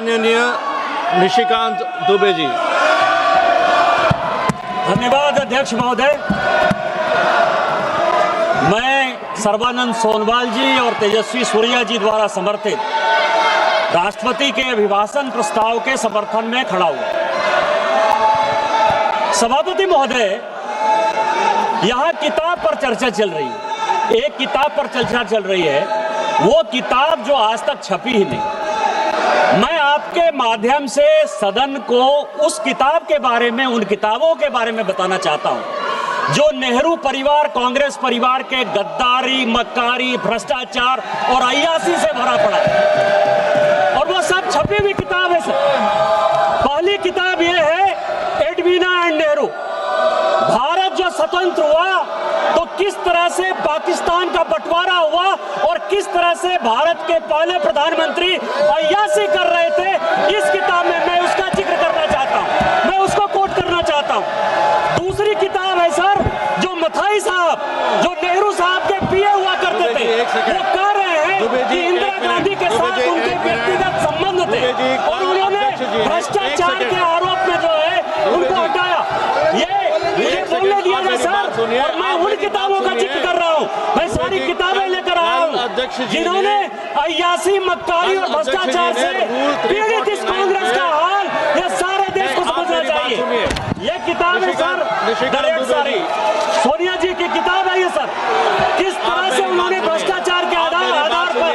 माननीय निशिकांत दुबे जी। धन्यवाद अध्यक्ष महोदय। मैं सर्बानंद सोनवाल जी और तेजस्वी सूर्या जी द्वारा समर्थित राष्ट्रपति के अभिभाषण प्रस्ताव के समर्थन में खड़ा हुआ। सभापति महोदय, यहाँ किताब पर चर्चा चल रही है, एक किताब पर चर्चा चल रही है, वो किताब जो आज तक छपी ही नहीं। मैं आपके माध्यम से सदन को उस किताब के बारे में, उन किताबों के बारे में बताना चाहता हूं जो नेहरू परिवार, कांग्रेस परिवार के गद्दारी, मक्कारी, भ्रष्टाचार और अय्यासी से भरा पड़ा है, और वो सब छपी हुई किताब है सर। पहली किताब ये है एडवीना एंड नेहरू। भारत जो स्वतंत्र हुआ तो किस तरह से पाकिस्तान का बंटवारा हुआ और किस तरह से भारत के पहले प्रधानमंत्री अय्यासी कर रहे थे, इस किताब में मैं उसका जिक्र करना चाहता हूं, मैं उसको कोट करना चाहता हूं। दूसरी किताब है सर, जो मथाई साहब, जो नेहरू साहब के पीए हुआ करते थे, वो कह रहे हैं कि इंदिरा गांधी के साथ उनके व्यक्तिगत संबंध थे और उन्होंने भ्रष्टाचार के आरोप में जो है उनको हटाया। ये मुझे बोलने दिया जाए सर, और मैं उन किताबों का जिक्र कर रहा हूँ, मैं सारी किताबें लेकर आया हूँ जिन्होंने अय्यासी, मक्कारी और भ्रष्टाचार से पीड़ित इस कांग्रेस का हाल ये सारे देश को समझना चाहिए। ये किताब है सर, डायरेक्ट सारी सोनिया जी की किताब है ये सर। किस तरह से उन्होंने भ्रष्टाचार के आधार पर,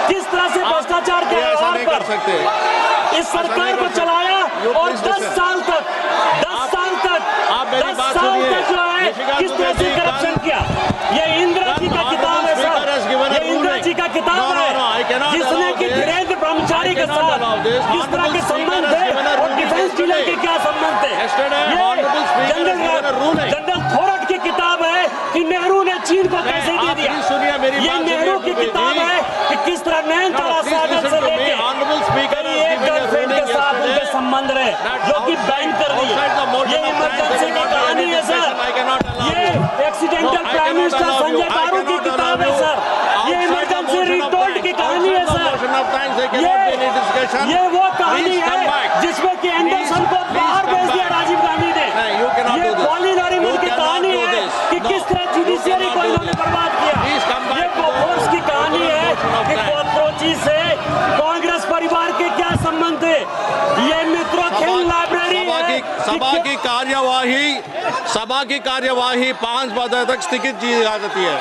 किस तरह से भ्रष्टाचार के आधार पर इस सरकार को चलाया और 10 साल तक जो है किस तरह से करप्शन किया। ये इंदिरा जी का किताब है सर, ये इंदिरा जी का किताब है जिसने कि धीरेन्द्र ब्रह्मचारी के साथ किस तरह के संबंध थे और डिफेंस डीलर के क्या संबंध थे। ये जनरल थोरट की किताब है कि नेहरू ने चीन को कैसे दे दिया। ये नेहरू की किताब है कि किस तरह नयनतारा सागर से लेके एक गर्लफ्रेंड के साथ उनके संबंध रहे जो कि बैन कर दिए। ये इमरजेंसी की कहानी है सर, ये एक्सीडेंटल प्राइम मिनिस्टर संजय बारू की किताब है सर, ये इमरजेंसी रिटोल्ड की कहानी है सर, ये वो कहानी है जिसमें कि एंडरसन को बाहर भेज दिया राजीव गांधी ने। ये कॉलिन नरीमन की कहानी है कि किस तरह जुडिशियरी को इन्होंने बर्बाद किया। ये बोफोर्स की कहानी है कि कोलप्रोची से कांग्रेस परिवार के क्या संबंध थे। ये मित्रों खेल लाइब्रेरी है। सभा की कार्यवाही 5 बजे तक स्थगित की जाती है।